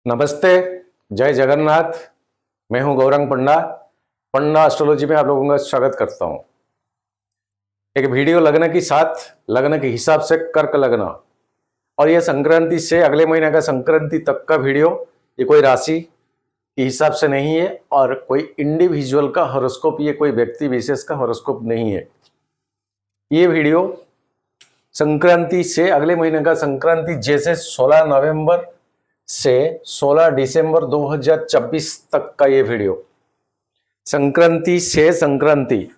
नमस्ते। जय जगन्नाथ। मैं हूं गौरंग पंडा। पंडा एस्ट्रोलॉजी में आप लोगों का स्वागत करता हूं। एक वीडियो लगने के साथ लगने के हिसाब से कर्क लगना, और यह संक्रांति से अगले महीने का संक्रांति तक का वीडियो। ये कोई राशि के हिसाब से नहीं है और कोई इंडिविजुअल का हॉरोस्कोप, ये कोई व्यक्ति विशेष का हॉरोस्कोप नहीं है। ये वीडियो संक्रांति से अगले महीने का संक्रांति जैसे 16 नवंबर से 16 दिसंबर 2024 तक का ये वीडियो, संक्रांति से संक्रांति,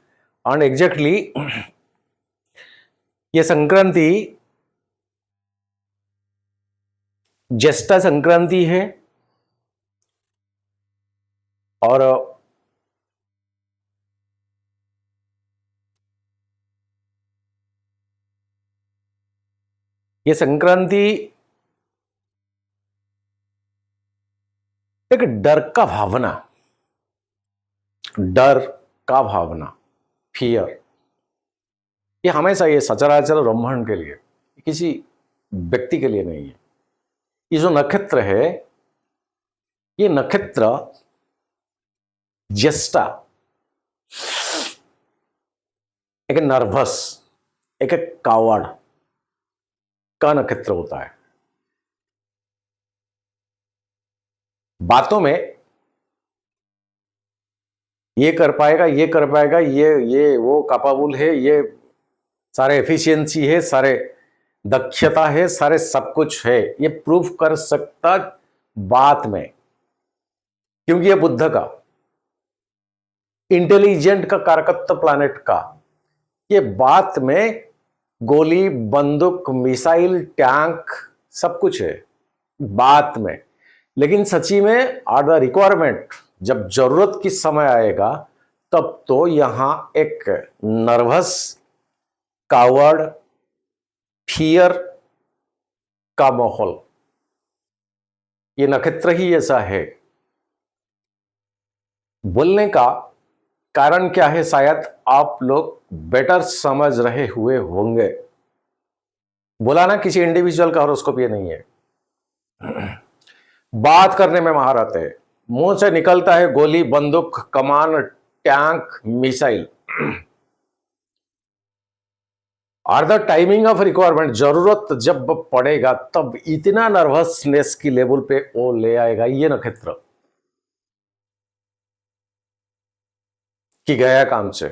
और एग्जैक्टली ये संक्रांति ज्येष्ठा संक्रांति है और ये संक्रांति एक डर का भावना, फियर, ये हमेशा ये सचराचर ब्रह्मांड के लिए, किसी व्यक्ति के लिए नहीं है। ये जो नक्षत्र है, ये नक्षत्र ज्येष्ठा एक नर्वस, एक कावड़ का नक्षत्र होता है। बातों में ये कर पाएगा, ये कर पाएगा, ये वो कैपेबल है, ये सारे एफिशिएंसी है, सारे दक्षता है, सारे सब कुछ है, ये प्रूफ कर सकता बात में, क्योंकि ये बुध का इंटेलिजेंट का कारकत्व प्लैनेट का, ये बात में गोली, बंदूक, मिसाइल, टैंक सब कुछ है बात में। लेकिन सच्ची में आर द रिक्वायरमेंट, जब जरूरत की समय आएगा तब तो यहां एक नर्वस, कावर्ड, फियर का माहौल, ये नक्षत्र ही ऐसा है। बोलने का कारण क्या है, शायद आप लोग बेटर समझ रहे हुए होंगे। बोला ना, किसी इंडिविजुअल का हॉरोस्कोप ये नहीं है। बात करने में महारत है, मुंह से निकलता है गोली, बंदूक, कमान, tank, missile. Are the timing of requirement, जरूरत जब पड़ेगा तब इतना नर्वसनेस की लेवल पे वो ले आएगा ये नक्षत्र कि गया काम से।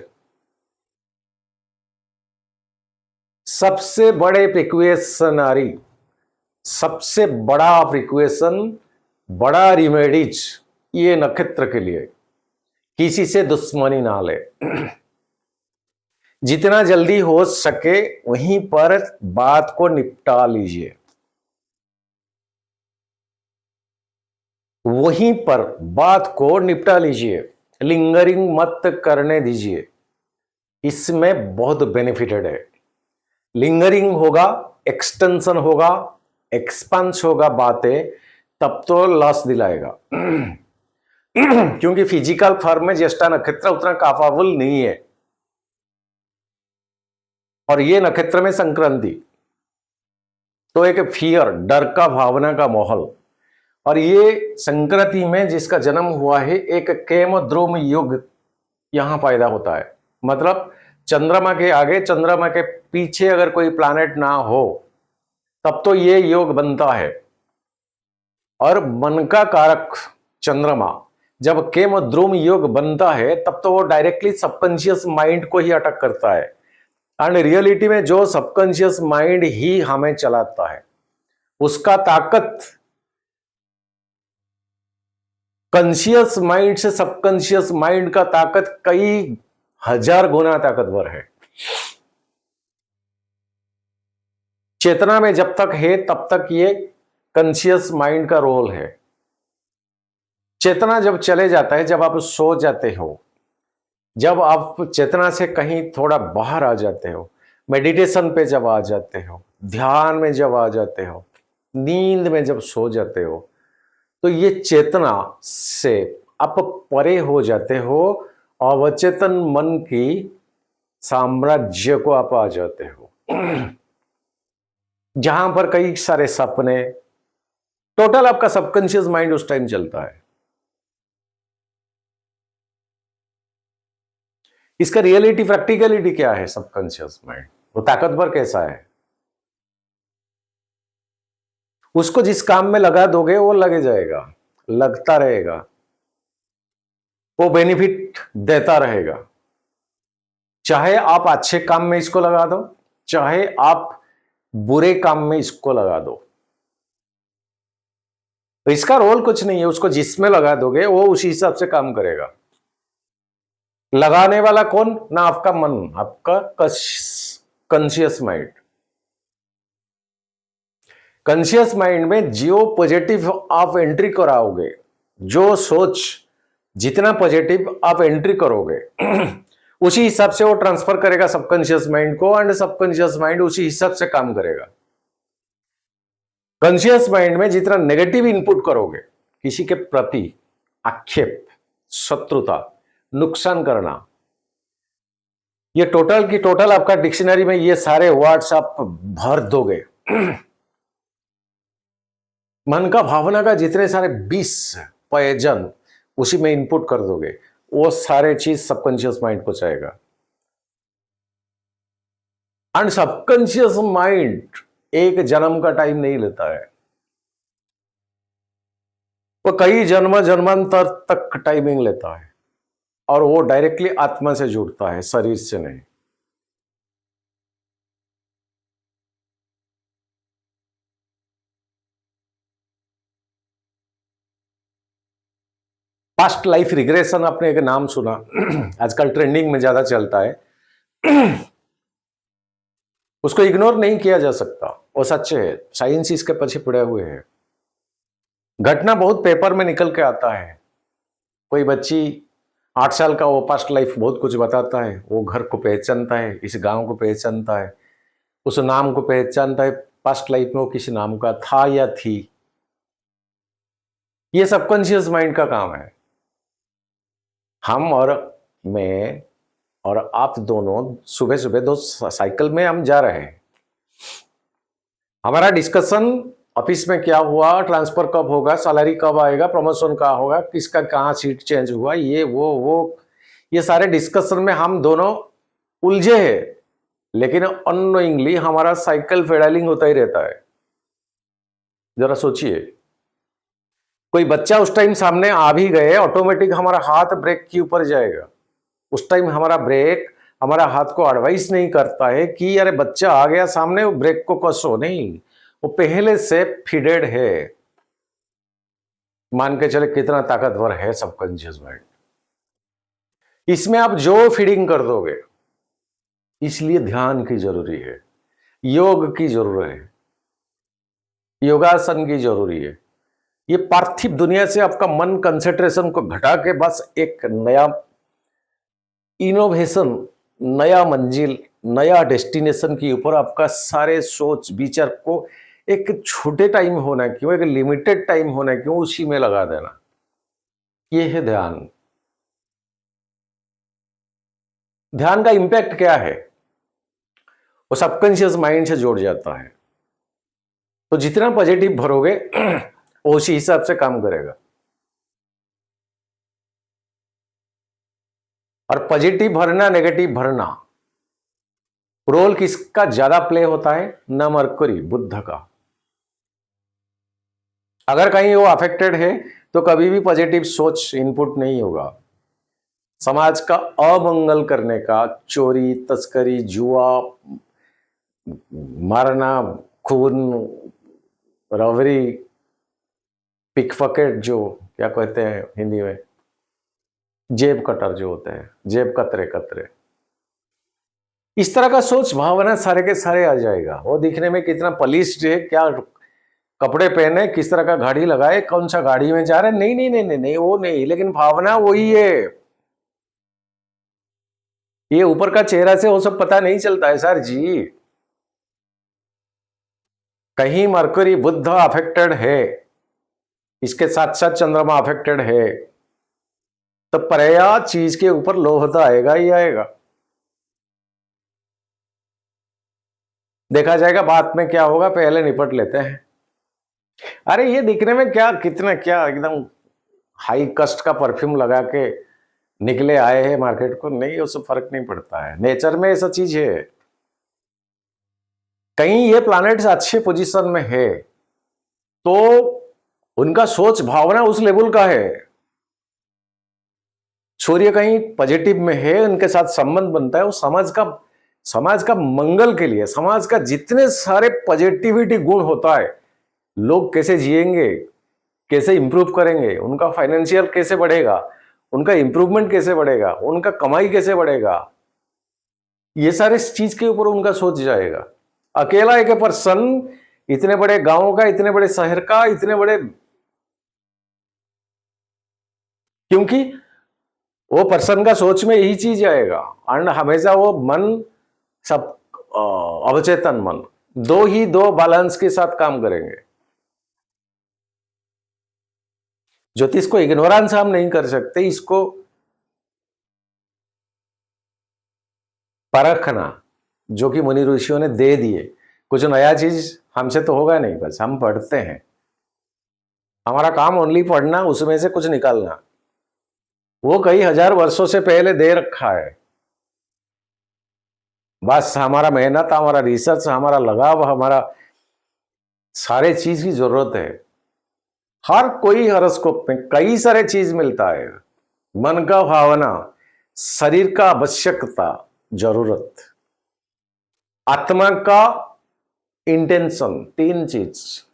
सबसे बड़े प्रिक्वेशनरी, सबसे बड़ा प्रिक्वेशन, बड़ा रिमेडीज ये नक्षत्र के लिए, किसी से दुश्मनी ना ले। जितना जल्दी हो सके वहीं पर बात को निपटा लीजिए, वहीं पर बात को निपटा लीजिए, लिंगरिंग मत करने दीजिए। इसमें बहुत बेनिफिटेड है। लिंगरिंग होगा, एक्सटेंशन होगा, एक्सपांस होगा बातें, तब तो लॉस दिलाएगा। क्योंकि फिजिकल फॉर्म में ज्येष्ठा नक्षत्र उतना कैपेबल नहीं है, और ये नक्षत्र में संक्रांति, तो एक फियर, डर का भावना का माहौल। और ये संक्रांति में जिसका जन्म हुआ है, एक केमद्रुम युग यहां पैदा होता है। मतलब चंद्रमा के आगे, चंद्रमा के पीछे अगर कोई प्लैनेट ना हो तब तो ये योग बनता है। और मन का कारक चंद्रमा जब केमद्रुम योग बनता है तब तो वो डायरेक्टली सबकॉन्शियस माइंड को ही अटैक करता है। एंड रियलिटी में जो सबकॉन्शियस माइंड ही हमें चलाता है, उसका ताकत कॉन्शियस माइंड से सबकॉन्शियस माइंड का ताकत कई हजार गुना ताकतवर है। चेतना में जब तक है तब तक ये कॉन्शियस माइंड का रोल है। चेतना जब चले जाता है, जब आप सो जाते हो, जब आप चेतना से कहीं थोड़ा बाहर आ जाते हो, मेडिटेशन पे जब आ जाते हो, ध्यान में जब आ जाते हो, नींद में जब सो जाते हो, तो ये चेतना से आप परे हो जाते हो, अवचेतन मन की साम्राज्य को आप आ जाते हो, जहां पर कई सारे सपने, टोटल आपका सबकॉन्शियस माइंड उस टाइम चलता है। इसका रियलिटी प्रैक्टिकलिटी क्या है? सबकॉन्शियस माइंड वो ताकतवर कैसा है? उसको जिस काम में लगा दोगे वो लगे जाएगा, लगता रहेगा, वो बेनिफिट देता रहेगा। चाहे आप अच्छे काम में इसको लगा दो, चाहे आप बुरे काम में इसको लगा दो, तो इसका रोल कुछ नहीं है। उसको जिसमें लगा दोगे वो उसी हिसाब से काम करेगा। लगाने वाला कौन? ना आपका मन, आपका कॉन्शियस माइंड। कॉन्शियस माइंड में जो पॉजिटिव आप एंट्री कराओगे, जो सोच जितना पॉजिटिव आप एंट्री करोगे उसी हिसाब से वो ट्रांसफर करेगा सबकॉन्शियस माइंड को, एंड सबकॉन्शियस माइंड उसी हिसाब से काम करेगा। कॉन्शियस माइंड में जितना नेगेटिव इनपुट करोगे, किसी के प्रति आक्षेप, शत्रुता, नुकसान करना, ये टोटल की टोटल आपका डिक्शनरी में ये सारे वर्ड्स आप भर दोगे मन का, भावना का जितने सारे 20 पॉइजन उसी में इनपुट कर दोगे, वो सारे चीज सबकॉन्शियस माइंड को चाहेगा। एंड सबकॉन्शियस माइंड एक जन्म का टाइम नहीं लेता है, वो कई जन्म जन्मांतर तक टाइमिंग लेता है, और वो डायरेक्टली आत्मा से जुड़ता है, शरीर से नहीं। पास्ट लाइफ रिग्रेशन आपने एक नाम सुना, आजकल ट्रेंडिंग में ज्यादा चलता है। उसको इग्नोर नहीं किया जा सकता, वो सच है, साइंस इसके पीछे पड़े हुए हैं। घटना बहुत पेपर में निकल के आता है। कोई बच्ची 8 साल का, वो पास्ट लाइफ बहुत कुछ बताता है, वो घर को पहचानता है, इस गांव को पहचानता है, उस नाम को पहचानता है, पास्ट लाइफ में वो किसी नाम का था या थी। ये सबकॉन्शियस माइंड का काम है। हम और मैं और आप दोनों सुबह सुबह 2 साइकिल में हम जा रहे हैं। हमारा डिस्कशन ऑफिस में क्या हुआ, ट्रांसफर कब होगा, सैलरी कब आएगा, प्रमोशन कहाँ होगा, किसका कहाँ सीट चेंज हुआ, ये वो ये सारे डिस्कशन में हम दोनों उलझे हैं, लेकिन अननोइंगली हमारा साइकिल पेडलिंग होता ही रहता है। जरा सोचिए, कोई बच्चा उस टाइम सामने आ भी गए, ऑटोमेटिक हमारा हाथ ब्रेक के ऊपर जाएगा। उस टाइम हमारा ब्रेक हमारा हाथ को एडवाइस नहीं करता है कि अरे बच्चा आ गया सामने, वो ब्रेक को कसो, नहीं, वो पहले से फीडेड है। मान के चले कितना ताकतवर है सबकॉन्शियस माइंड। इसमें आप जो फीडिंग कर दोगे, इसलिए ध्यान की जरूरी है, योग की जरूरत है, योगासन की जरूरी है। ये पार्थिव दुनिया से आपका मन कंसंट्रेशन को घटा के बस एक नया इनोवेशन, नया मंजिल, नया डेस्टिनेशन के ऊपर आपका सारे सोच विचार को एक छोटे टाइम होना क्यों, एक लिमिटेड टाइम होना क्यों, उसी में लगा देना। ये है ध्यान। ध्यान का इंपैक्ट क्या है? वो सबकॉन्शियस माइंड से जोड़ जाता है। तो जितना पॉजिटिव भरोगे वो उसी हिसाब से काम करेगा। और पॉजिटिव भरना, नेगेटिव भरना, रोल किसका ज्यादा प्ले होता है? न मरकरी, बुध का। अगर कहीं वो अफेक्टेड है तो कभी भी पॉजिटिव सोच इनपुट नहीं होगा। समाज का अमंगल करने का, चोरी, तस्करी, जुआ, मारना, खून, रॉबरी, पिकपॉकेट, जो क्या कहते हैं हिंदी में, जेब कटर जो होते हैं, जेब कतरे कतरे, इस तरह का सोच भावना सारे के सारे आ जाएगा। वो दिखने में कितना पॉलिश्ड है, क्या कपड़े पहने, किस तरह का गाड़ी लगाए, कौन सा गाड़ी में जा रहे, नहीं नहीं नहीं नहीं नहीं, वो नहीं, लेकिन भावना वही है। ये ऊपर का चेहरा से वो सब पता नहीं चलता है सर जी। कहीं मरकरी, बुध अफेक्टेड है, इसके साथ साथ चंद्रमा अफेक्टेड है, तो पराया चीज के ऊपर लोभ तो आएगा ही आएगा। देखा जाएगा बाद में क्या होगा, पहले निपट लेते हैं। अरे ये दिखने में क्या, कितना क्या एकदम हाई कस्ट का परफ्यूम लगा के निकले आए हैं मार्केट को, नहीं उससे फर्क नहीं पड़ता है। नेचर में ऐसा चीज है। कहीं ये प्लैनेट्स अच्छे पोजीशन में है तो उनका सोच भावना उस लेवल का है, सूर्य कहीं पॉजिटिव में है, उनके साथ संबंध बनता है, वो समाज का मंगल के लिए, समाज का जितने सारे पॉजिटिविटी गुण होता है, लोग कैसे जिएंगे, कैसे इंप्रूव करेंगे, उनका फाइनेंशियल कैसे बढ़ेगा, उनका इंप्रूवमेंट कैसे बढ़ेगा, उनका कमाई कैसे बढ़ेगा, ये सारे चीज के ऊपर उनका सोच जाएगा। अकेला एक पर्सन इतने बड़े गांव का, इतने बड़े शहर का, इतने बड़े, क्योंकि वो पर्सन का सोच में यही चीज आएगा। एंड हमेशा वो मन सब अवचेतन मन दो बैलेंस के साथ काम करेंगे। ज्योतिष को इग्नोरेंस हम नहीं कर सकते, इसको परखना जो कि मुनि ऋषियों ने दे दिए। कुछ नया चीज हमसे तो होगा नहीं, बस हम पढ़ते हैं, हमारा काम ओनली पढ़ना, उसमें से कुछ निकालना। वो कई हजार वर्षों से पहले दे रखा है, बस हमारा मेहनत, हमारा रिसर्च, हमारा लगाव, हमारा सारे चीज की जरूरत है। हर कोई हॉरोस्कोप में कई सारे चीज मिलता है, मन का भावना, शरीर का आवश्यकता, जरूरत, आत्मा का इंटेंशन, तीन चीज,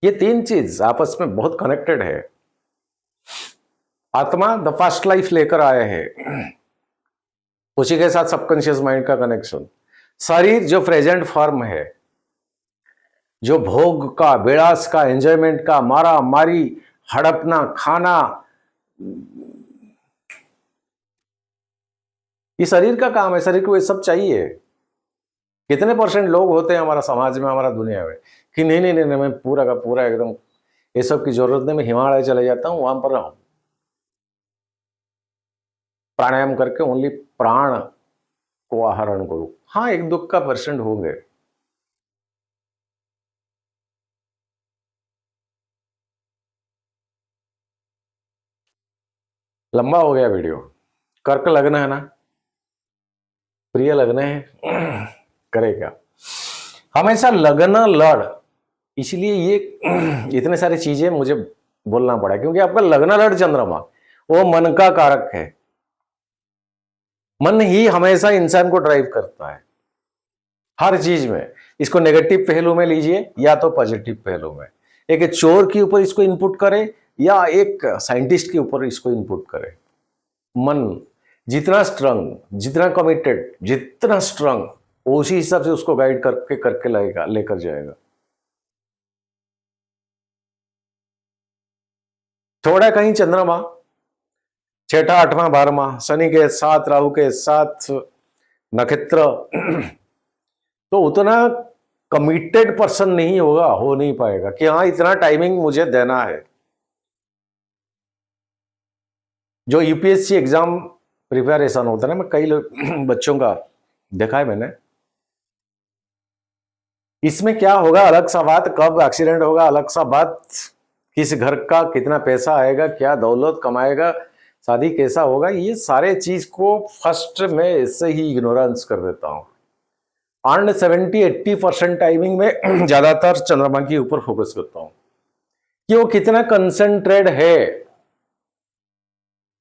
ये तीन चीज आपस में बहुत कनेक्टेड है। आत्मा द फास्ट लाइफ लेकर आया है, उसी के साथ सबकॉन्शियस माइंड का कनेक्शन। शरीर जो प्रेजेंट फॉर्म है, जो भोग का, विलास का, एंजॉयमेंट का, मारा मारी, हड़पना, खाना, ये शरीर का काम है। शरीर को ये सब चाहिए। कितने परसेंट लोग होते हैं हमारा समाज में, हमारा दुनिया में, कि नहीं नहीं नहीं, मैं पूरा का पूरा एकदम ये सब की जरूरत नहीं, मैं हिमालय चले जाता हूं, वहां पर प्राणायाम करके ओनली प्राण को आहरण करूं। हाँ, एक दुख का परसेंट होंगे। लंबा हो गया वीडियो। कर्क लग्न है ना, प्रिय लग्न है, करेगा हमेशा लग्न लड़, इसलिए ये इतने सारी चीजें मुझे बोलना पड़ा, क्योंकि आपका लग्न लड़ चंद्रमा वो मन का कारक है। मन ही हमेशा इंसान को ड्राइव करता है हर चीज में। इसको नेगेटिव पहलू में लीजिए या तो पॉजिटिव पहलू में। एक चोर के ऊपर इसको इनपुट करे या एक साइंटिस्ट के ऊपर इसको इनपुट करे, मन जितना स्ट्रांग, जितना कमिटेड, जितना स्ट्रांग, उसी हिसाब से उसको गाइड करके करके लाएगा, लेकर जाएगा। थोड़ा कहीं चंद्रमा छठा, आठवां, 12वां, शनि के साथ, राहु के साथ नक्षत्र, तो उतना कमिटेड पर्सन नहीं होगा, हो नहीं पाएगा कि हाँ इतना टाइमिंग मुझे देना है। जो यूपीएससी एग्जाम प्रिपरेशन होता है ना, मैं कई बच्चों का देखा है मैंने, इसमें क्या होगा अलग सा बात, कब एक्सीडेंट होगा अलग सा बात, किस घर का कितना पैसा आएगा, क्या दौलत कमाएगा, शादी कैसा होगा, ये सारे चीज को फर्स्ट में ऐसे ही इग्नोरेंस कर देता हूं। एंड 70-80% टाइमिंग में ज्यादातर चंद्रमा के ऊपर फोकस करता हूं कि वो कितना कंसंट्रेट है,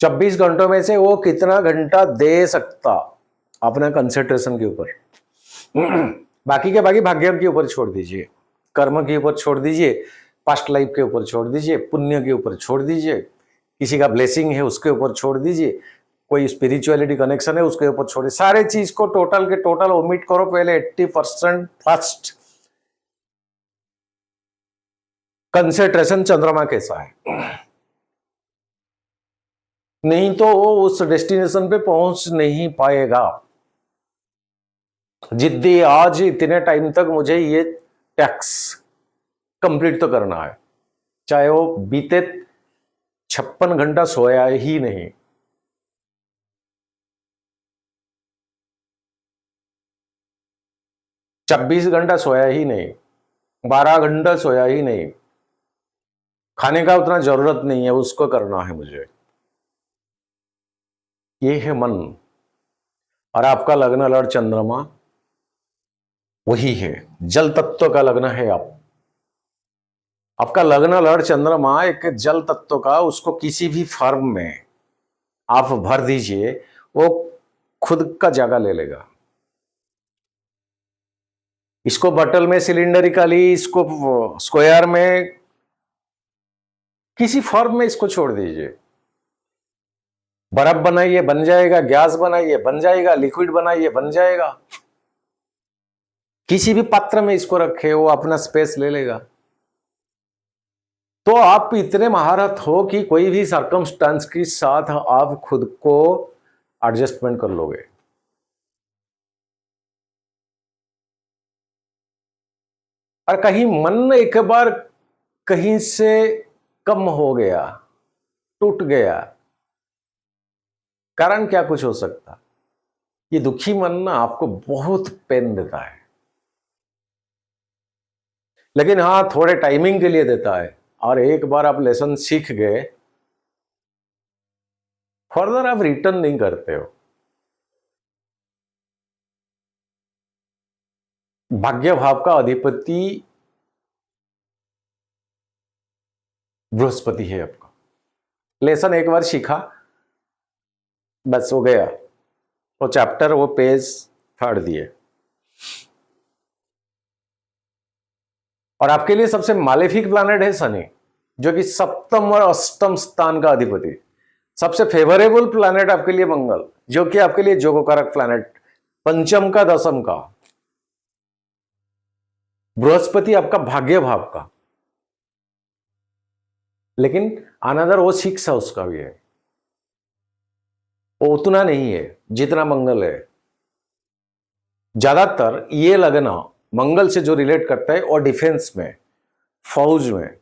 24 घंटों में से वो कितना घंटा दे सकता अपना कंसंट्रेशन के ऊपर। बाकी के बाकी भाग्य के ऊपर छोड़ दीजिए, कर्म के ऊपर छोड़ दीजिए, पास्ट लाइफ के ऊपर छोड़ दीजिए, पुण्य के ऊपर छोड़ दीजिए, किसी का ब्लेसिंग है उसके ऊपर छोड़ दीजिए, कोई स्पिरिचुअलिटी कनेक्शन है उसके ऊपर छोड़िए। सारे चीज को टोटल के टोटल ओमिट करो, पहले 80% फर्स्ट कंसंट्रेशन चंद्रमा कैसा है, नहीं तो वो उस डेस्टिनेशन पे पहुंच नहीं पाएगा। जिद्दी आज इतने टाइम तक मुझे ये टैक्स कंप्लीट तो करना है, चाहे वो बीते 56 घंटा सोया ही नहीं। 24 घंटा सोया ही नहीं, 12 घंटा सोया ही नहीं, खाने का उतना जरूरत नहीं है, उसको करना है मुझे। ये है मन। और आपका लग्न लड़ चंद्रमा वही है, जल तत्व का लग्न है आपका लग्न लड़ चंद्रमा एक जल तत्व का, उसको किसी भी फॉर्म में आप भर दीजिए, वो खुद का जगह ले लेगा। इसको बटल में, सिलिंडरिकली, इसको स्क्वायर में, किसी फॉर्म में इसको छोड़ दीजिए। बर्फ बनाइए बन जाएगा, गैस बनाइए बन जाएगा, लिक्विड बनाइए बन जाएगा। किसी भी पात्र में इसको रखे, वो अपना स्पेस ले लेगा। तो आप इतने महारत हो कि कोई भी सर्कमस्टांस के साथ आप खुद को एडजस्टमेंट कर लोगे। और कहीं मन एक बार कहीं से कम हो गया, टूट गया, कारण क्या कुछ हो सकता। ये दुखी मन ना आपको बहुत पेन देता है, लेकिन हाँ थोड़े टाइमिंग के लिए देता है। और एक बार आप लेसन सीख गए, फर्दर आप रिटर्न नहीं करते हो। भाग्य भाव का अधिपति बृहस्पति है आपका। लेसन एक बार सीखा, बस हो गया, वो चैप्टर, वो पेज फाड़ दिए। और आपके लिए सबसे मालेफिक प्लैनेट है शनि, जो कि सप्तम और अष्टम स्थान का अधिपति। सबसे फेवरेबल प्लैनेट आपके लिए मंगल, जो कि आपके लिए जोगकारक प्लैनेट, पंचम का दशम का। बृहस्पति आपका भाग्य भाव का, लेकिन अनदर वो 6 हाउस का भी है, वो उतना नहीं है जितना मंगल है। ज्यादातर ये लगना मंगल से जो रिलेट करता है, और डिफेंस में, फौज में,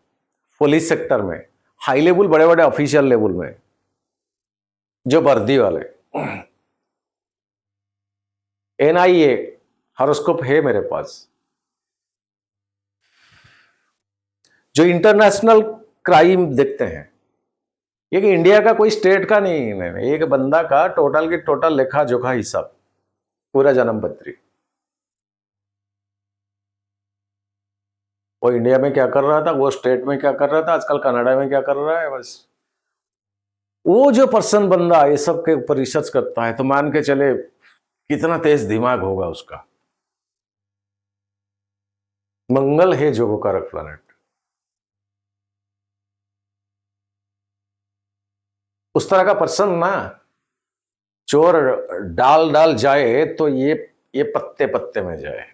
पुलिस सेक्टर में, हाई लेवल, बड़े बड़े ऑफिशियल लेवल में, जो वर्दी वाले, NIA हॉरोस्कोप है मेरे पास, जो इंटरनेशनल क्राइम देखते हैं। ये कि इंडिया का कोई स्टेट का नहीं, एक बंदा का टोटल के टोटल लेखा जोखा हिसाब, पूरा जन्म पत्री, वो इंडिया में क्या कर रहा था, वो स्टेट में क्या कर रहा था, आजकल कनाडा में क्या कर रहा है, बस वो जो पर्सन बंदा ये सब के ऊपर रिसर्च करता है, तो मान के चले कितना तेज दिमाग होगा उसका। मंगल है जोगकारक प्लैनेट। उस तरह का पर्सन ना, चोर डाल डाल जाए तो ये पत्ते पत्ते में जाए,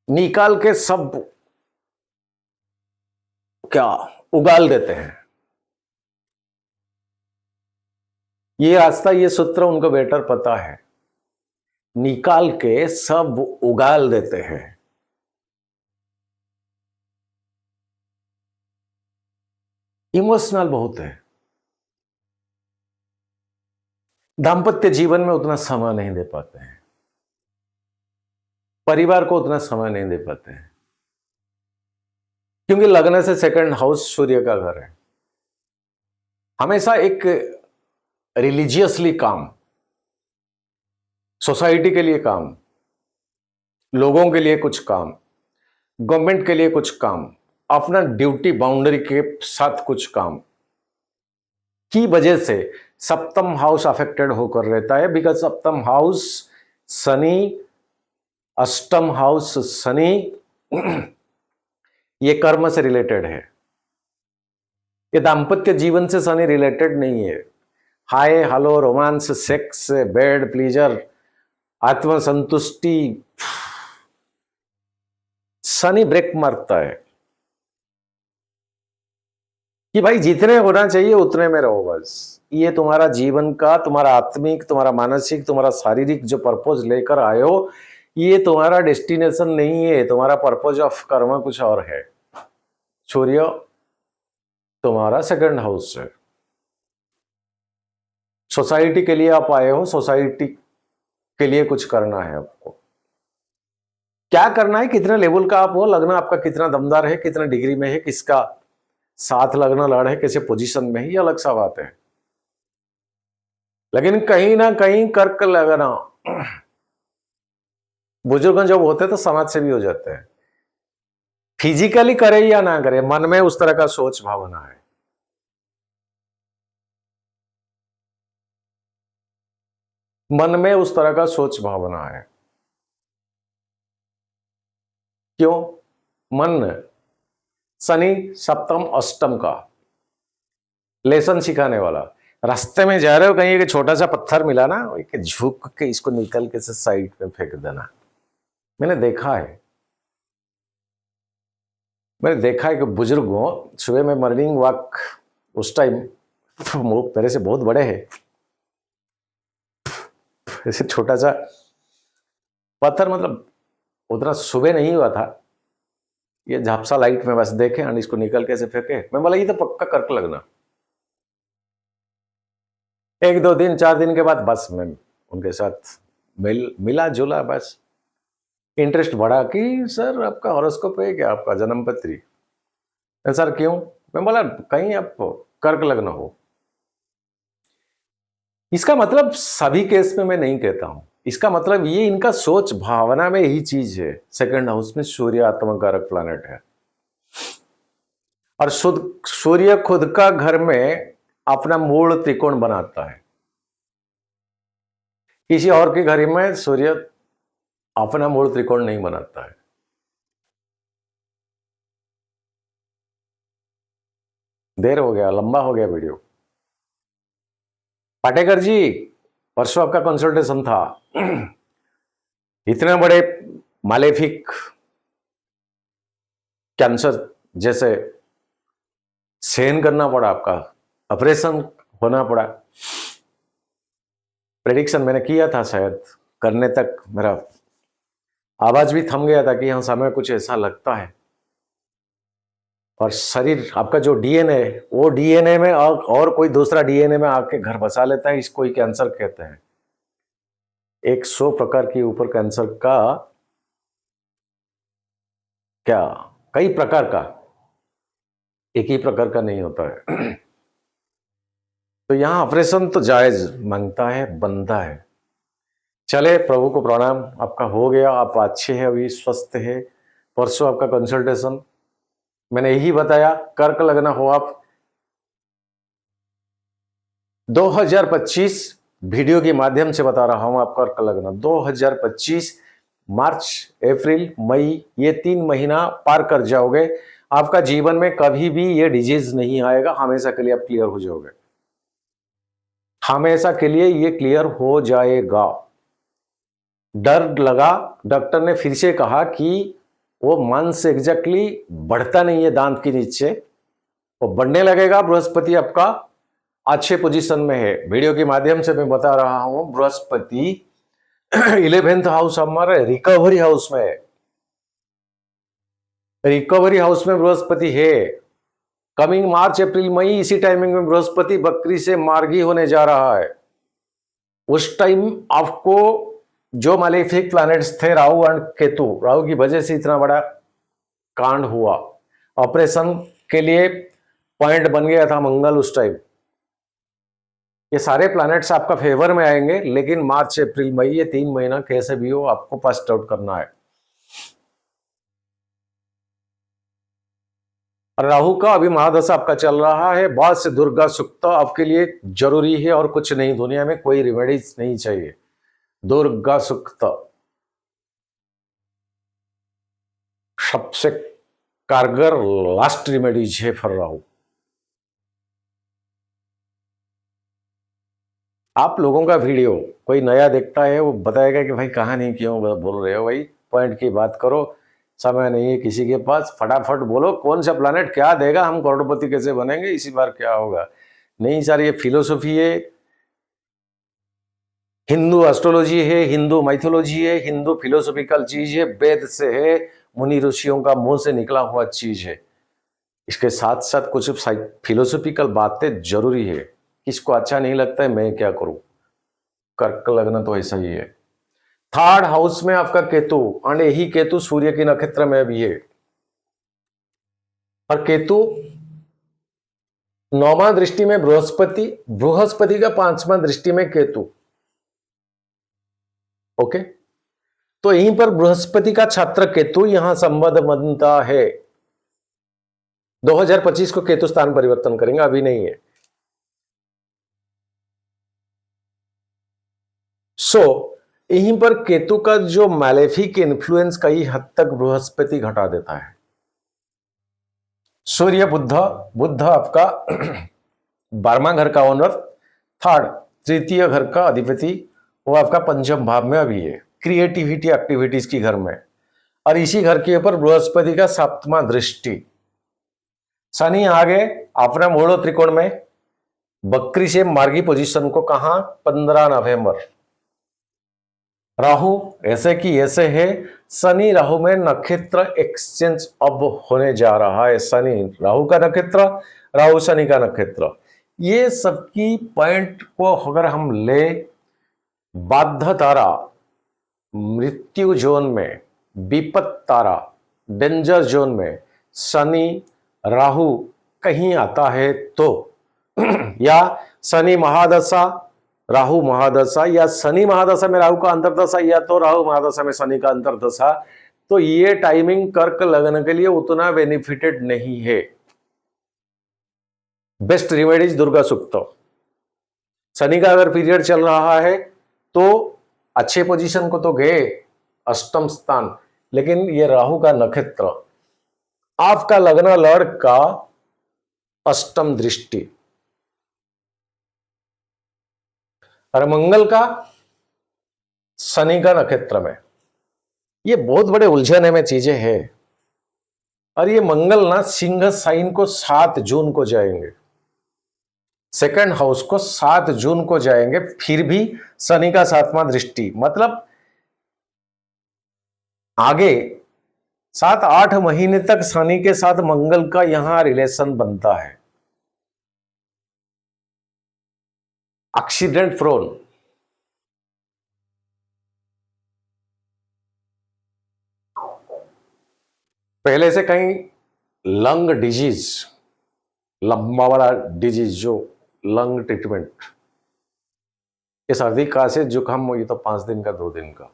निकाल के सब क्या उगाल देते हैं। ये रास्ता, ये सूत्र उनको बेटर पता है, निकाल के सब उगाल देते हैं। इमोशनल बहुत है, दाम्पत्य जीवन में उतना समय नहीं दे पाते हैं, परिवार को उतना समय नहीं दे पाते हैं, क्योंकि लग्न से सेकंड हाउस सूर्य का घर है। हमेशा एक रिलीजियसली काम, सोसाइटी के लिए काम, लोगों के लिए कुछ काम, गवर्नमेंट के लिए कुछ काम, अपना ड्यूटी बाउंड्री के साथ कुछ काम की वजह से सप्तम हाउस अफेक्टेड होकर रहता है। बिकॉज सप्तम हाउस शनि, अष्टम हाउस शनि, ये कर्म से रिलेटेड है, ये दाम्पत्य जीवन से शनि रिलेटेड नहीं है। Hi hello, romance, sex, bed pleasure, आत्मसंतुष्टि, शनि ब्रेक मारता है कि भाई जितने होना चाहिए उतने में रहो बस। ये तुम्हारा जीवन का, तुम्हारा आत्मिक, तुम्हारा मानसिक, तुम्हारा शारीरिक जो पर्पज लेकर आए हो, ये तुम्हारा डेस्टिनेशन नहीं है, तुम्हारा पर्पज ऑफ कर्म कुछ और है। सूर्य तुम्हारा सेकंड हाउस है, सोसाइटी के लिए आप आए हो, सोसाइटी के लिए कुछ करना है आपको। क्या करना है, कितने लेवल का आप हो, लग्न आपका कितना दमदार है, कितना डिग्री में है, किसका साथ लग्न लड़ है, कैसे पोजीशन में है, ये अलग सा बात है। लेकिन कहीं ना कहीं कर्क लगना, बुजुर्ग जब होते तो समाज से भी हो जाते हैं। फिजिकली करे या ना करे, मन में उस तरह का सोच भावना है। मन में उस तरह का सोच भावना है। क्यों? मन शनि सप्तम अष्टम का लेसन सिखाने वाला। रास्ते में जा रहे हो, कहीं एक छोटा सा पत्थर मिला ना, एक झुक के इसको निकल के से साइड में फेंक देना। मैंने देखा है कि बुजुर्ग हो, सुबह में मॉर्निंग वॉक, उस टाइम वो मेरे से बहुत बड़े हैं, ऐसे छोटा सा पत्थर, मतलब उतना सुबह नहीं हुआ था, ये झापसा लाइट में बस देखे और इसको निकल के से फेंके। मैं बोला ये तो पक्का कर्क लगना। 1-2 दिन 4 दिन के बाद बस मैं उनके साथ मिला जुला, बस इंटरेस्ट बढ़ा कि सर आपका हॉरोस्कोप है क्या, आपका जन्म पत्री? सर क्यों? मैं बोला कहीं आप कर्क लग्न हो। इसका मतलब सभी केस में मैं नहीं कहता हूं, इसका मतलब ये इनका सोच भावना में यही चीज है। सेकंड हाउस में सूर्य आत्मकारक प्लैनेट है, और सूर्य खुद का घर में अपना मूल त्रिकोण बनाता है। किसी और के घर में सूर्य अपना मूल त्रिकोण नहीं बनाता है। देर हो गया, लंबा हो गया वीडियो। पाटेकर जी, परसों आपका कंसल्टेशन था, इतने बड़े मालेफिक कैंसर जैसे सहन करना पड़ा, आपका ऑपरेशन होना पड़ा। प्रेडिक्शन मैंने किया था, शायद करने तक मेरा आवाज भी थम गया था कि हाँ समय कुछ ऐसा लगता है। और शरीर आपका जो डीएनए, वो डीएनए में और कोई दूसरा डीएनए में आके घर बसा लेता है, इसको ही कैंसर कहते हैं। 100 प्रकार के ऊपर कैंसर का, क्या कई प्रकार का, एक ही प्रकार का नहीं होता है। तो यहां ऑपरेशन तो जायज मांगता है, बनता है। चले, प्रभु को प्रणाम, आपका हो गया, आप अच्छे हैं, अभी स्वस्थ है। परसों आपका कंसल्टेशन, मैंने यही बताया, कर्क लगना हो आप। 2025 वीडियो के माध्यम से बता रहा हूं, आप कर्क लगना 2025 मार्च अप्रैल मई, ये 3 महीना पार कर जाओगे। आपका जीवन में कभी भी ये डिजीज नहीं आएगा, हमेशा के लिए आप क्लियर हो जाओगे, हमेशा के लिए ये क्लियर हो जाएगा। डर लगा, डॉक्टर ने फिर से कहा कि वो मांस एग्जैक्टली बढ़ता नहीं है दांत के नीचे, वो बढ़ने लगेगा। बृहस्पति आपका अच्छे पोजीशन में है, वीडियो के माध्यम से मैं बता रहा हूं। बृहस्पति 11th हाउस हमारे रिकवरी हाउस में है, रिकवरी हाउस में बृहस्पति है। कमिंग मार्च अप्रैल मई, इसी टाइमिंग में बृहस्पति बकरी से मार्गी होने जा रहा है। उस टाइम आपको जो मालेफिक प्लैनेट्स थे, राहु और केतु, राहु की वजह से इतना बड़ा कांड हुआ, ऑपरेशन के लिए पॉइंट बन गया था मंगल उस टाइम। ये सारे प्लैनेट्स आपका फेवर में आएंगे, लेकिन मार्च अप्रैल मई, ये 3 महीना कैसे भी हो आपको पास आउट करना है। राहु का अभी महादशा आपका चल रहा है, बाद से दुर्गा सुक्त आपके लिए जरूरी है, और कुछ नहीं, दुनिया में कोई रेमेडीज नहीं चाहिए। दुर्गा सुक्त सबसे कारगर लास्ट रेमेडीज है फॉर राहु। आप लोगों का वीडियो कोई नया देखता है, वो बताएगा कि भाई कहानी क्यों बोल रहे हो, भाई पॉइंट की बात करो, समय नहीं है किसी के पास, फटाफट बोलो कौन सा प्लैनेट क्या देगा, हम करोड़पति कैसे बनेंगे, इसी बार क्या होगा। नहीं सर, ये फिलोसफी है, हिंदू एस्ट्रोलॉजी है, हिंदू माइथोलॉजी है, हिंदू फिलोसॉफिकल चीज है, वेद से है, मुनि ऋषियों का मुंह से निकला हुआ चीज है। इसके साथ साथ कुछ फिलोसॉफिकल बातें जरूरी है। किसको अच्छा नहीं लगता है, मैं क्या करूं, कर्क लगना तो ऐसा ही है। थर्ड हाउस में आपका केतु, और यही केतु सूर्य की नक्षत्र में भी है। और केतु नौमा दृष्टि में बृहस्पति, बृहस्पति का पांचवा दृष्टि में केतु। ओके, तो यहीं पर बृहस्पति का छात्र केतु यहां संबंध बनता है। 2025 को केतु स्थान परिवर्तन करेंगे, अभी नहीं है। यहीं पर केतु का जो मैलेफिक इन्फ्लुएंस कई हद तक बृहस्पति घटा देता है। सूर्य बुध, बुध आपका 12वां घर का ओनर, थर्ड तृतीय घर का अधिपति, वो आपका पंचम भाव में अभी है, क्रिएटिविटी एक्टिविटीज की घर में। और इसी घर के ऊपर बृहस्पति का 7वां दृष्टि। शनि आगे अपना मूल त्रिकोण में बकरी से मार्गी पोजीशन को कहा 15 नवंबर। राहु ऐसे की ऐसे है, शनि राहु में नक्षत्र एक्सचेंज अब होने जा रहा है। शनि राहु का नक्षत्र, राहु शनि का नक्षत्र। ये सबकी पॉइंट को अगर हम ले, बाध्य तारा मृत्यु जोन में, विपत तारा डेंजर जोन में शनि राहु कहीं आता है तो या शनि महादशा राहु महादशा, या शनि महादशा में राहु का अंतर्दशा, या तो राहु महादशा में शनि का अंतर्दशा, तो ये टाइमिंग कर्क लग्न के लिए उतना बेनिफिटेड नहीं है। बेस्ट रिमेडीज दुर्गा सूक्त। शनि का अगर पीरियड चल रहा है तो अच्छे पोजीशन को तो गए, अष्टम स्थान, लेकिन ये राहु का नक्षत्र, आपका लग्न लड़ का अष्टम दृष्टि, और मंगल का शनि का नक्षत्र में, ये बहुत बड़े उलझने में चीजें हैं। और ये मंगल ना सिंह साइन को 7 जून को जाएंगे, सेकंड हाउस को 7 जून को जाएंगे, फिर भी शनि का 7वां दृष्टि, मतलब आगे 7-8 महीने तक शनि के साथ मंगल का यहां रिलेशन बनता है। एक्सीडेंट प्रोन, पहले से कहीं लंग डिजीज, लंबा वाला डिजीज, जो लंग ट्रीटमेंट, ये सर्दी खांसी जुकाम, ये तो 5 दिन का 2 दिन का,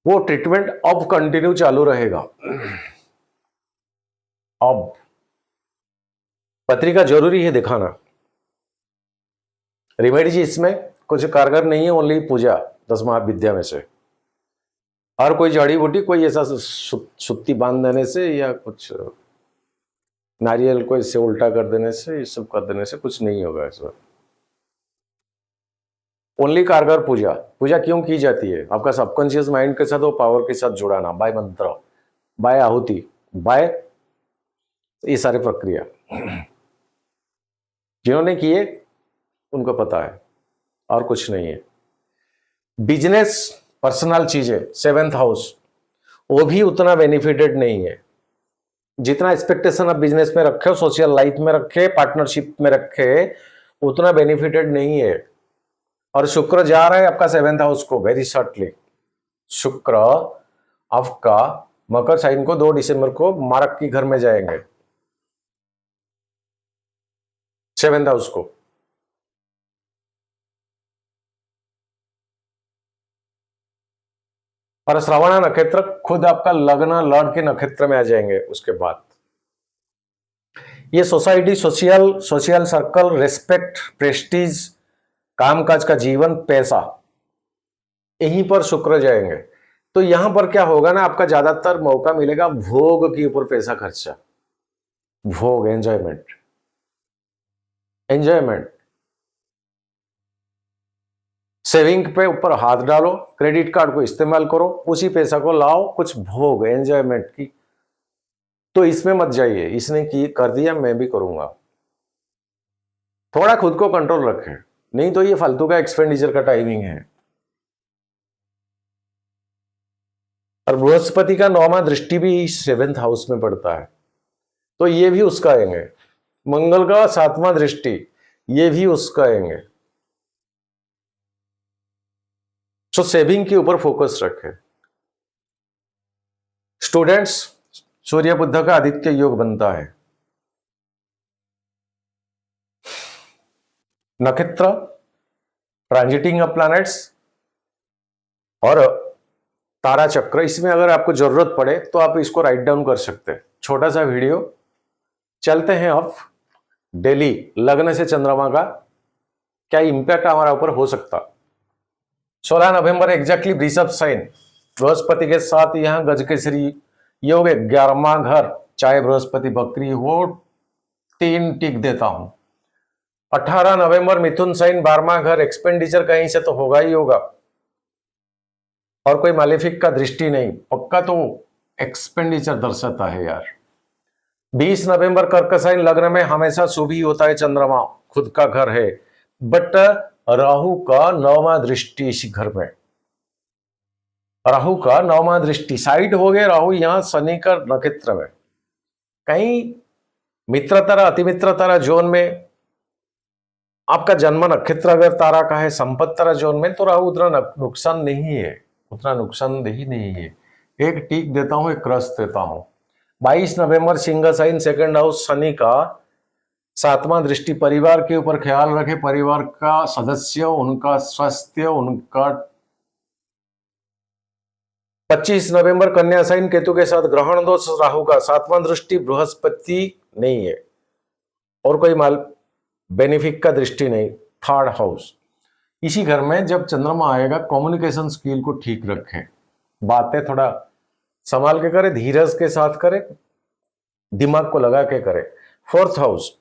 वो ट्रीटमेंट अब कंटिन्यू चालू रहेगा। अब पत्रिका जरूरी है दिखाना, रेमेडीज इसमें कुछ कारगर नहीं है, ओनली पूजा 10 महाविद्या में से, और कोई जड़ी बूटी, कोई ऐसा सुत्ती बांध देने से या कुछ नारियल को इससे उल्टा कर देने से, ये सब कर देने से कुछ नहीं होगा इस बार। ओनली कारगर पूजा। पूजा क्यों की जाती है? आपका सबकॉन्शियस माइंड के साथ वो पावर के साथ जुड़ाना, बाय मंत्र, बाय आहुति, बाय ये सारे प्रक्रिया। जिन्होंने किए उनको पता है, और कुछ नहीं है। बिजनेस पर्सनल चीजें, 7th हाउस, वो भी उतना बेनिफिटेड नहीं है जितना एक्सपेक्टेशन आप बिजनेस में रखे हो, सोशल लाइफ में रखे, पार्टनरशिप में रखे, उतना बेनिफिटेड नहीं है। और शुक्र जा रहा है आपका 7th हाउस को, वेरी शॉर्टली। शुक्र आपका मकर साइन को 2 दिसंबर को मारक की घर में जाएंगे, 7th हाउस को। और श्रवण नक्षत्र खुद आपका लग्न लॉर्ड के नक्षत्र में आ जाएंगे। उसके बाद ये society, social circle, respect, Prestige, कामकाज का जीवन, पैसा, यहीं पर शुक्र जाएंगे। तो यहां पर क्या होगा ना, आपका ज्यादातर मौका मिलेगा भोग के ऊपर पैसा खर्चा, भोग, एंजॉयमेंट, एंजॉयमेंट। सेविंग पे ऊपर हाथ डालो, क्रेडिट कार्ड को इस्तेमाल करो, उसी पैसा को लाओ कुछ भोग, एंजॉयमेंट की। तो इसमें मत जाइए, इसने की कर दिया मैं भी करूंगा। थोड़ा खुद को कंट्रोल रखें, नहीं तो ये फालतू का एक्सपेंडिचर का टाइमिंग है। और बृहस्पति का 9वां दृष्टि भी 7th हाउस में पड़ता है, तो ये भी उसका आएंगे। मंगल का 7वां दृष्टि, ये भी उसका आएंगे। सो सेविंग के ऊपर फोकस रखें। स्टूडेंट्स, सूर्य बुध का आदित्य योग बनता है। नक्षत्र, ट्रांजिटिंग ऑफ प्लैनेट्स और तारा चक्र, इसमें अगर आपको जरूरत पड़े तो आप इसको राइट डाउन कर सकते हैं। छोटा सा वीडियो। चलते हैं अब डेली लग्न से चंद्रमा का क्या इंपैक्ट हमारा ऊपर हो सकता। 16 नवंबर एग्जैक्टली वृषभ साइन बृहस्पति के साथ यहां गजकेसरी योग 11वां घर, चाहे बृहस्पति बकरी हो 3 टिक देता हूं। 18 नवंबर मिथुन साइन 12वां घर, एक्सपेंडिचर कहीं से तो होगा ही होगा और कोई मालेफिक का दृष्टि नहीं, पक्का तो एक्सपेंडिचर दर्शाता है यार। 20 नवंबर कर्क साइन लग्न में हमेशा शुभ ही होता है चंद्रमा, खुद का घर है, बट राहु का 9वां दृष्टि इसी घर में, राहु का 9वां दृष्टि साइड हो गए राहु यहां शनि का नक्षत्र में, कहीं मित्र तारा अति मित्र तारा जोन में आपका जन्म नक्षत्र अगर तारा का है संपत्ति तारा जोन में तो राहु उतना नुकसान नहीं है, उतना नुकसानदेही नहीं है। एक टीक देता हूं, एक क्रस देता हूं। 22 नवंबर सिंह साइन सेकंड हाउस शनि का 7वां दृष्टि, परिवार के ऊपर ख्याल रखे, परिवार का सदस्य, उनका स्वास्थ्य, उनका 25 नवंबर कन्या साइन केतु के साथ ग्रहण दोष राहु का 7वां दृष्टि, बृहस्पति नहीं है और कोई माल बेनिफिक का दृष्टि नहीं, 3rd हाउस। इसी घर में जब चंद्रमा आएगा कम्युनिकेशन स्किल को ठीक रखें, बातें थोड़ा संभाल के करें, धीरज के साथ करें, दिमाग को लगा के करें। 4th हाउस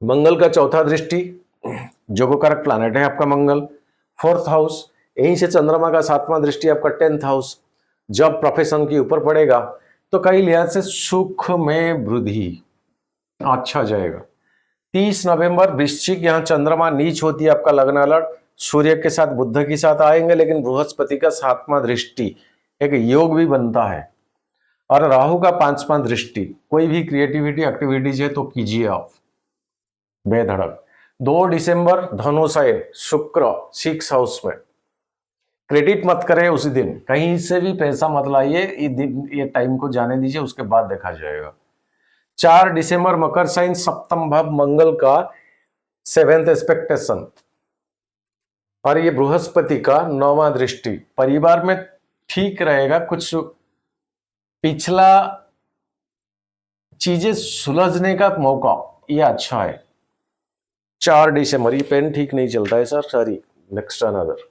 मंगल का 4था दृष्टि, जोगकारक प्लैनेट है आपका मंगल। 4th हाउस यहीं से चंद्रमा का 7वां दृष्टि आपका 10th हाउस, जब प्रोफेशन के ऊपर पड़ेगा तो कई लिहाज से सुख में वृद्धि अच्छा जाएगा। 30 नवंबर वृश्चिक, यहां चंद्रमा नीच होती है आपका लग्न अलर्ट, सूर्य के साथ बुध के साथ आएंगे लेकिन बृहस्पति का 7वां दृष्टि एक योग भी बनता है और राहु का 5वां दृष्टि, कोई भी क्रिएटिविटी एक्टिविटीज है तो कीजिए आप बेधड़क। 2 दिसंबर धनु साइन शुक्र 6 हाउस में, क्रेडिट मत करें उसी दिन, कहीं से भी पैसा मत लाइए, ये टाइम को जाने दीजिए, उसके बाद देखा जाएगा। 4 दिसंबर मकर साइन सप्तम भाव मंगल का 7th एक्सपेक्टेशन और ये बृहस्पति का 9वां दृष्टि, परिवार में ठीक रहेगा, कुछ पिछला चीजें सुलझने का मौका ये अच्छा है। 4 दिसंबर, ये पेन ठीक नहीं चलता है सर, सॉरी, नेक्स्ट अनदर।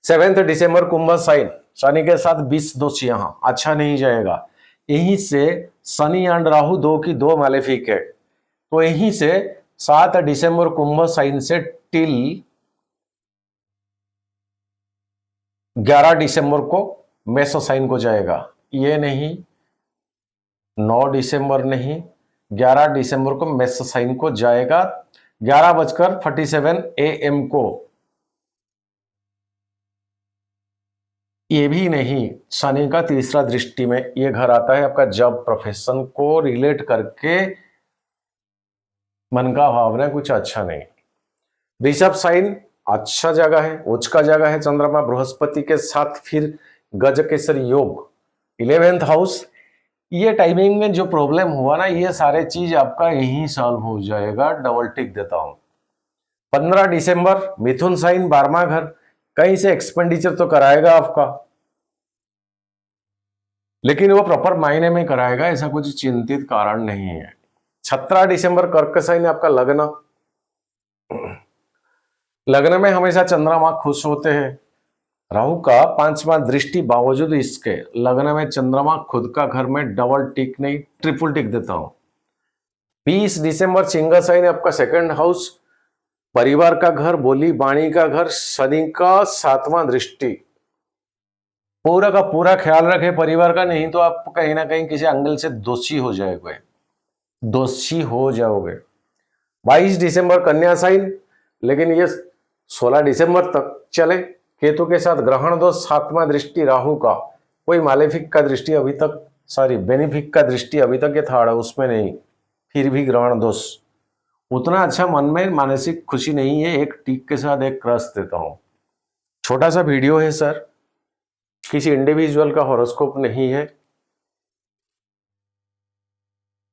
7 दिसंबर कुंभ साइन शनि के साथ 20 दोष, यहां अच्छा नहीं जाएगा, यहीं से शनि एंड राहु 2 की 2 मालेफिक है, तो यहीं से 7 दिसंबर कुंभ साइन से टिल 11 दिसंबर को मेष साइन को जाएगा, ये नहीं 9 दिसंबर नहीं 11 दिसंबर को मेष साइन को जाएगा 11:47 AM को, ये भी नहीं शनि का 3रा दृष्टि में ये घर आता है आपका जब प्रोफेशन को रिलेट करके मन का भावना कुछ अच्छा नहीं। ऋषभ साइन अच्छा जगह है, उच्च का जगह है, चंद्रमा बृहस्पति के साथ फिर गजकेसरी योग 11th हाउस, ये टाइमिंग में जो प्रॉब्लम हुआ ना ये सारे चीज आपका यही सॉल्व हो जाएगा, डबल टिक देता हूं। 15 दिसंबर मिथुन साइन 12वां घर, कहीं से एक्सपेंडिचर तो कराएगा आपका लेकिन वो प्रॉपर मायने में कराएगा, ऐसा कुछ चिंतित कारण नहीं है। 17 दिसंबर कर्क साइन आपका लग्न, लग्न में हमेशा चंद्रमा खुश होते हैं, राहु का 5वां दृष्टि, बावजूद इसके लग्न में चंद्रमा खुद का घर में डबल टिक नहीं ट्रिपल टिक देता हूं। 20 दिसंबर सिंह साइन आपका 2nd हाउस, परिवार का घर, बोली बाणी का घर, शनि का 7वां दृष्टि, पूरा का पूरा ख्याल रखे परिवार का, नहीं तो आप कहीं ना कहीं किसी एंगल से दोषी हो जाओगे, दोषी हो जाओगे। 22 दिसंबर कन्या साइन, लेकिन ये 16 दिसंबर तक चले, केतु के साथ ग्रहण दोष, 7वां दृष्टि राहु का, कोई मालेफिक का दृष्टि अभी तक, सॉरी बेनिफिक का दृष्टि अभी तक ये था उसमें नहीं, फिर भी ग्रहण दोष, उतना अच्छा मन में मानसिक खुशी नहीं है, एक टिक के साथ एक क्रस देता हूं। छोटा सा वीडियो है सर, किसी इंडिविजुअल का हॉरोस्कोप नहीं है।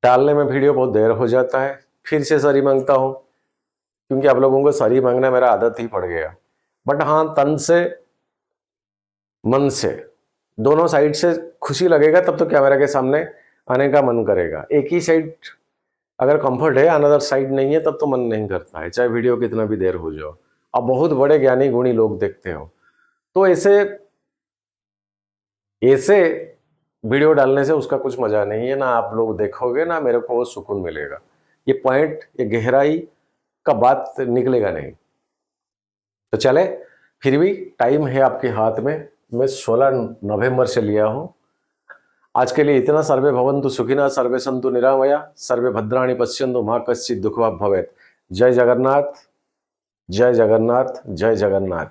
डालने में वीडियो बहुत देर हो जाता है, फिर से सॉरी मांगता हूं, क्योंकि आप लोगों को सॉरी मांगना मेरा आदत ही पड़ गया। बट हाँ, तन से मन से दोनों साइड से खुशी लगेगा तब तो कैमरा के सामने आने का मन करेगा। एक ही साइड अगर कंफर्ट है, अनदर साइड नहीं है, तब तो मन नहीं करता है, चाहे वीडियो कितना भी देर हो जाओ। अब बहुत बड़े ज्ञानी गुणी लोग देखते हो, तो ऐसे वीडियो डालने से उसका कुछ मजा नहीं है, ना आप लोग देखोगे ना मेरे को वो सुकून मिलेगा। ये पॉइंट, ये गहराई का बात निकलेगा नहीं। तो चले, फिर भी टाइम है आपके हाथ में। मैं 16 नवंबर से लिया हूं। आज के लिए इतना। सर्वे भवन्तु सुखिनः, सर्वे सन्तु निरामया, सर्वे भद्राणि पश्यन्तु मा कश्चित् दुःखभाग् भवेत्। जय जगन्नाथ, जय जगन्नाथ, जय जगन्नाथ।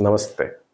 नमस्ते।